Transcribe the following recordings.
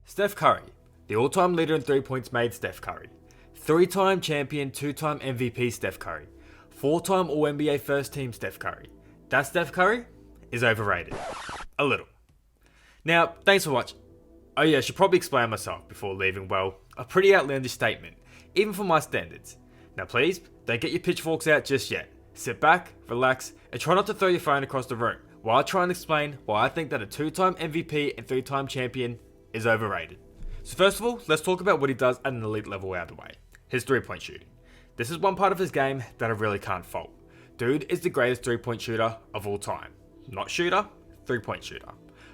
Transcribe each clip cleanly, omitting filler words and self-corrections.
Steph Curry, the all-time leader in 3 points made Steph Curry. 3-time champion, 2-time MVP Steph Curry. 4-time All-NBA first team Steph Curry. That Steph Curry is overrated. A little. Now, thanks for watching. Oh yeah, I should probably explain myself before leaving. Well, a pretty outlandish statement, even for my standards. Now please, don't get your pitchforks out just yet. Sit back, relax, and try not to throw your phone across the room while I try and explain why I think that a 2-time MVP and 3-time champion is overrated. So first of all, let's talk about what he does at an elite level out of the way. His 3-point shooting. This is one part of his game that I really can't fault. Dude is the greatest 3-point shooter of all time. Not shooter, 3-point shooter.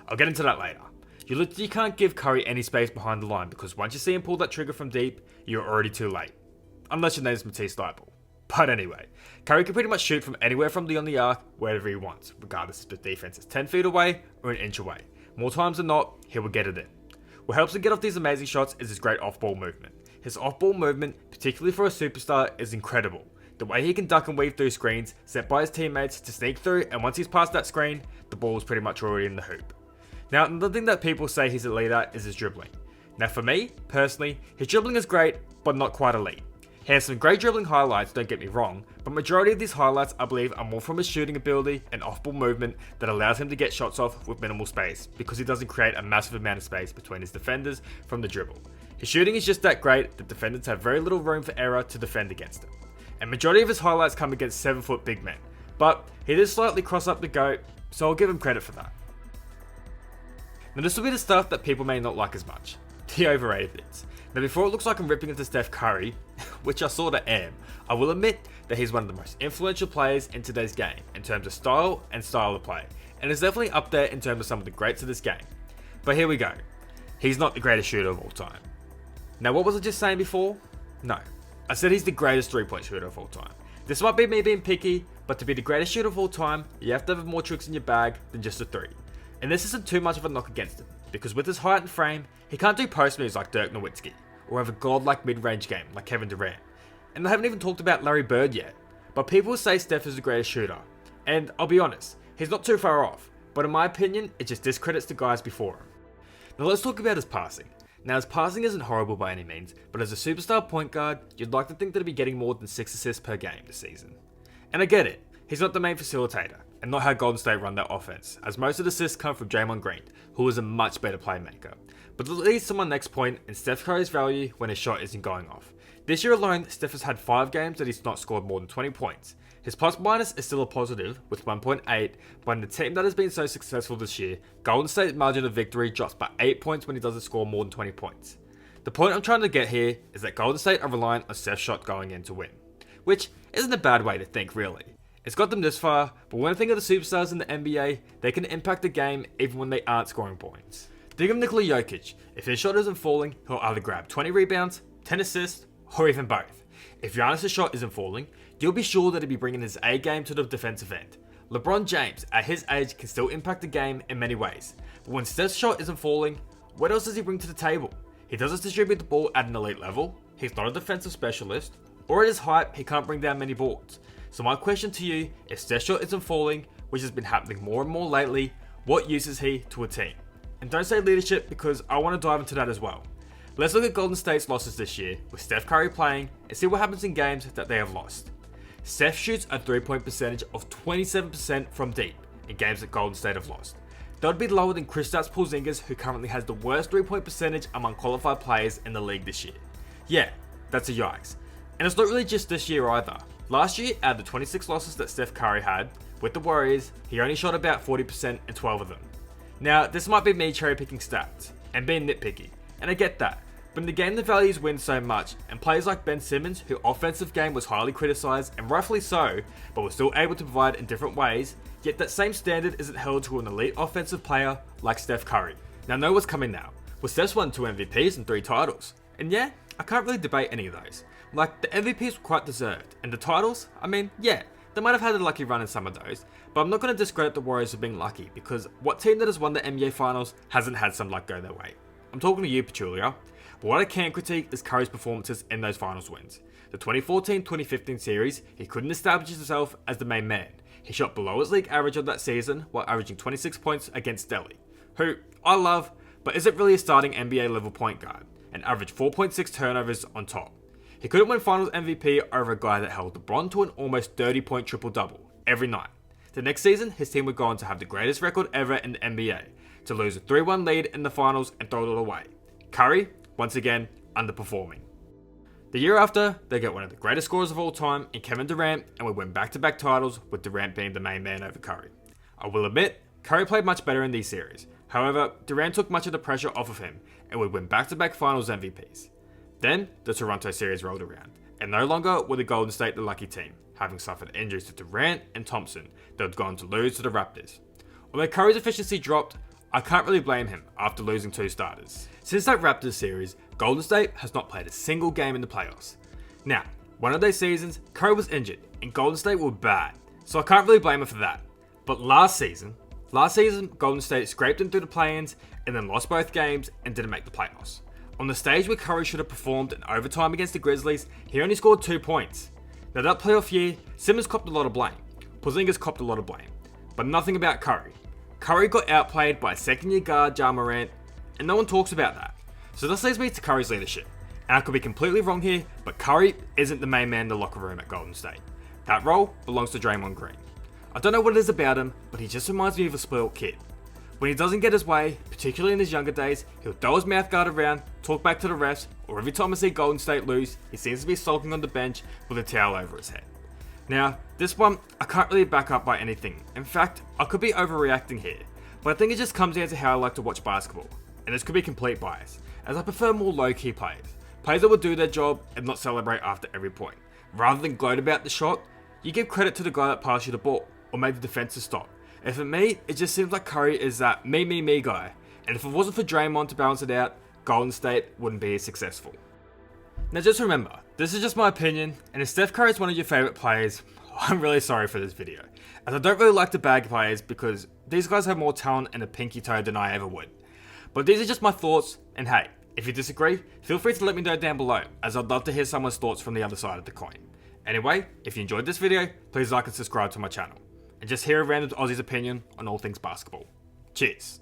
I'll get into that later. You literally can't give Curry any space behind the line because once you see him pull that trigger from deep, you're already too late. Unless your name's Matisse Thybulle. But anyway, Curry can pretty much shoot from anywhere from beyond the arc, wherever he wants, regardless if the defense is 10 feet away or an inch away. More times than not, he will get it in. What helps him get off these amazing shots is his great off-ball movement. His off-ball movement, particularly for a superstar, is incredible. The way he can duck and weave through screens, set by his teammates to sneak through, and once he's past that screen, the ball is pretty much already in the hoop. Now, another thing that people say he's elite at is his dribbling. Now for me, personally, his dribbling is great, but not quite elite. He has some great dribbling highlights, don't get me wrong, but majority of these highlights I believe are more from his shooting ability and off-ball movement that allows him to get shots off with minimal space, because he doesn't create a massive amount of space between his defenders from the dribble. His shooting is just that great that defenders have very little room for error to defend against him. And majority of his highlights come against 7-foot big men, but he did slightly cross up the GOAT, so I'll give him credit for that. Now this will be the stuff that people may not like as much, the overrated bits. Now before it looks like I'm ripping into Steph Curry, which I sorta am, I will admit that he's one of the most influential players in today's game in terms of style and style of play, and is definitely up there in terms of some of the greats of this game. But here we go, he's not the greatest shooter of all time. Now what was I just saying before? No, I said he's the greatest 3-point shooter of all time. This might be me being picky, but to be the greatest shooter of all time, you have to have more tricks in your bag than just a 3. And this isn't too much of a knock against him, because with his height and frame, he can't do post moves like Dirk Nowitzki, or have a godlike mid-range game like Kevin Durant. And I haven't even talked about Larry Bird yet, but people say Steph is the greatest shooter. And I'll be honest, he's not too far off, but in my opinion, it just discredits the guys before him. Now let's talk about his passing. Now his passing isn't horrible by any means, but as a superstar point guard, you'd like to think that he'd be getting more than 6 assists per game this season. And I get it, he's not the main facilitator, and not how Golden State run their offense, as most of the assists come from Draymond Green, who is a much better playmaker. But that leads to my next point, and Steph Curry's value when his shot isn't going off. This year alone, Steph has had 5 games that he's not scored more than 20 points. His plus minus is still a positive, with 1.8, but in the team that has been so successful this year, Golden State's margin of victory drops by 8 points when he doesn't score more than 20 points. The point I'm trying to get here is that Golden State are reliant on Steph's shot going in to win. Which isn't a bad way to think, really. It's got them this far, but when I think of the superstars in the NBA, they can impact the game even when they aren't scoring points. Think of Nikola Jokic. If his shot isn't falling, he'll either grab 20 rebounds, 10 assists, or even both. If Giannis' shot isn't falling, you'll be sure that he'll be bringing his A game to the defensive end. LeBron James, at his age, can still impact the game in many ways. But when Steph's shot isn't falling, what else does he bring to the table? He doesn't distribute the ball at an elite level, he's not a defensive specialist, or at his height, he can't bring down many boards. So my question to you, if Steph's shot isn't falling, which has been happening more and more lately, what use is he to a team? And don't say leadership because I want to dive into that as well. Let's look at Golden State's losses this year with Steph Curry playing and see what happens in games that they have lost. Steph shoots a 3-point percentage of 27% from deep in games that Golden State have lost. That would be lower than Kristaps Porzingis, who currently has the worst 3-point percentage among qualified players in the league this year. Yeah, that's a yikes. And it's not really just this year either. Last year, out of the 26 losses that Steph Curry had with the Warriors, he only shot about 40% in 12 of them. Now, this might be me cherry picking stats and being nitpicky, and I get that, but in the game the values win so much, and players like Ben Simmons, whose offensive game was highly criticised, and rightfully so, but was still able to provide in different ways, yet that same standard isn't held to an elite offensive player like Steph Curry. Now know what's coming now. Well, Steph's won 2 MVPs and 3 titles, and yeah, I can't really debate any of those. Like, the MVPs were quite deserved, and the titles, I mean, yeah, they might have had a lucky run in some of those, but I'm not going to discredit the Warriors for being lucky, because what team that has won the NBA Finals hasn't had some luck go their way? I'm talking to you, Pachulia. But what I can critique is Curry's performances in those finals wins. The 2014-2015 series, he couldn't establish himself as the main man. He shot below his league average of that season while averaging 26 points against Delhi, who I love, but isn't really a starting NBA level point guard, and averaged 4.6 turnovers on top. He couldn't win Finals MVP over a guy that held LeBron to an almost 30-point triple-double every night. The next season, his team would go on to have the greatest record ever in the NBA, to lose a 3-1 lead in the finals and throw it all away. Curry, once again, underperforming. The year after, they get one of the greatest scorers of all time in Kevin Durant, and would win back-to-back titles, with Durant being the main man over Curry. I will admit, Curry played much better in these series. However, Durant took much of the pressure off of him, and would win back-to-back finals MVPs. Then, the Toronto series rolled around, and no longer were the Golden State the lucky team, having suffered injuries to Durant and Thompson that had gone to lose to the Raptors. Although Curry's efficiency dropped, I can't really blame him after losing 2 starters. Since that Raptors series, Golden State has not played a single game in the playoffs. Now, one of those seasons, Curry was injured, and Golden State were bad, so I can't really blame him for that. But last season, Golden State scraped in through the play-ins, and then lost both games and didn't make the playoffs. On the stage where Curry should have performed in overtime against the Grizzlies, he only scored 2 points. Now that playoff year, Simmons copped a lot of blame. Porzingis copped a lot of blame. But nothing about Curry. Curry got outplayed by second-year guard Ja Morant, and no one talks about that. So this leads me to Curry's leadership. And I could be completely wrong here, but Curry isn't the main man in the locker room at Golden State. That role belongs to Draymond Green. I don't know what it is about him, but he just reminds me of a spoiled kid. When he doesn't get his way, particularly in his younger days, he'll throw his mouth guard around, talk back to the refs, or every time I see Golden State lose, he seems to be sulking on the bench with a towel over his head. Now, this one, I can't really back up by anything. In fact, I could be overreacting here, but I think it just comes down to how I like to watch basketball. And this could be complete bias, as I prefer more low-key players. Players that will do their job and not celebrate after every point. Rather than gloat about the shot, you give credit to the guy that passed you the ball, or made the defense to stop. And for me, it just seems like Curry is that me guy. And if it wasn't for Draymond to balance it out, Golden State wouldn't be as successful. Now just remember, this is just my opinion, and if Steph Curry is one of your favourite players, I'm really sorry for this video, as I don't really like to bag players because these guys have more talent and a pinky toe than I ever would. But these are just my thoughts, and hey, if you disagree, feel free to let me know down below, as I'd love to hear someone's thoughts from the other side of the coin. Anyway, if you enjoyed this video, please like and subscribe to my channel, and just hear a random Aussie's opinion on all things basketball. Cheers.